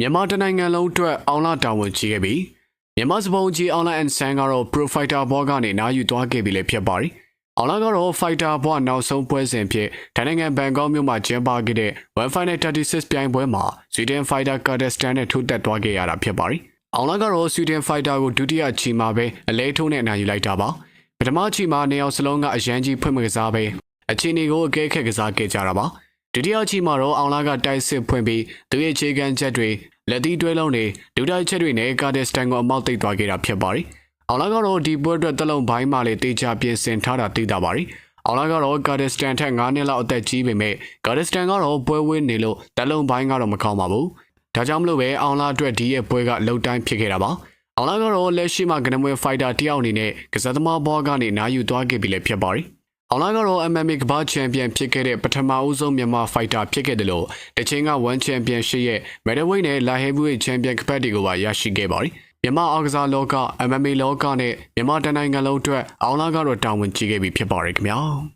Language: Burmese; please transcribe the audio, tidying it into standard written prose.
မြန်မာတနိုင်ငံလုံးအတွက်အောင်လာတာဝန်ကြီးခဲ့ပြီမြန်မာစပုံကြီးအောင်လာအန်ဆန်ကတော့ Pro Fighter ဘောကနေနားယူသွားခဲ့ပြီလေဖြစ်ပါတယ်အောင်လာကတော့ Fighter ဘောနောက်ဆုံးပွဲစဉ်ဖြစ်ထိုင်းနိုင်ငံဘန်ကောက်မြို့မှာကျင်းပခဲ့တဲ့ One Final 36ပြိုင်ပွဲမှာ Sweden Fighter Kurdistan နဲ့ထိုးတက်သွားခဲ့ရတာဖြစ်ပါတယ်အောင်လာကတော့ Sweden Fighter ကိုဒုတိယချီမှာပဲအလဲထိုးနဲ့အနိုင်ယူလိုက်တာပါပထမချီမှာနေအောင်စလုံးကအရန်ကြီးဖွင့်မကစားပဲအခြေအနေကိုအကဲခတ်ကစားခဲ့ကြတာပါဒုတိယချီမှာတော့အောင်လာကတိုက်စစ်ဖွင့်ပြီးသူရဲ့ခြေခံချက်တွေလက်သီးတွဲလုံးတွေဒုတိုက်ချက်တွေနဲ့ကာဒက်စတန်ကိုအမောက်သိပ်သွားခဲ့တာဖြစ်ပါတယ်။အောင်လာကတော့ဒီပွဲအတွက်တက်လုံးဘိုင်းမှလည်းတေချာပြင်ဆင်ထားတာသိတာပါတယ်။အောင်လာကတော့ကာဒက်စတန်ထက်9နှစ်လောက်အသက်ကြီးပေမဲ့ကာဒက်စတန်ကတော့ပွဲဝင်းနေလို့တက်လုံးဘိုင်းကတော့မကောင်းပါဘူး။ဒါကြောင့်မလို့ပဲအောင်လာအတွက်ဒီရဲ့ပွဲကလုံတိုင်းဖြစ်ခဲ့တာပါ။အောင်လာကတော့လက်ရှိမှာကနမွေဖိုက်တာတယောက်အနေနဲ့ကစားသမားဘောကနေနားယူသွားခဲ့ပြီလည်းဖြစ်ပါတယ်။အောင်လာကတော့ MMA ကမ္ဘာချန်ပီယံဖြစ်ခဲ့တဲ့ပထမဦးဆုံးမြန်မာဖိုက်တာဖြစ်ခဲ့တယ်လို့တချိန်က1ချန်ပီယံရှိရဲ့ Middleweight နဲ့ Light Heavyweight ချန်ပီယံကပတ်တွေကိုပါရရှိခဲ့ပါတယ်။မြန်မာအောက်ကစားလောက MMA လောကနဲ့မြန်မာတိုင်းနိုင်ငံလုံးအတွက်အောင်လာကတော့တာဝန်ကြီးခဲ့ပြီဖြစ်ပါတယ်ခင်ဗျာ။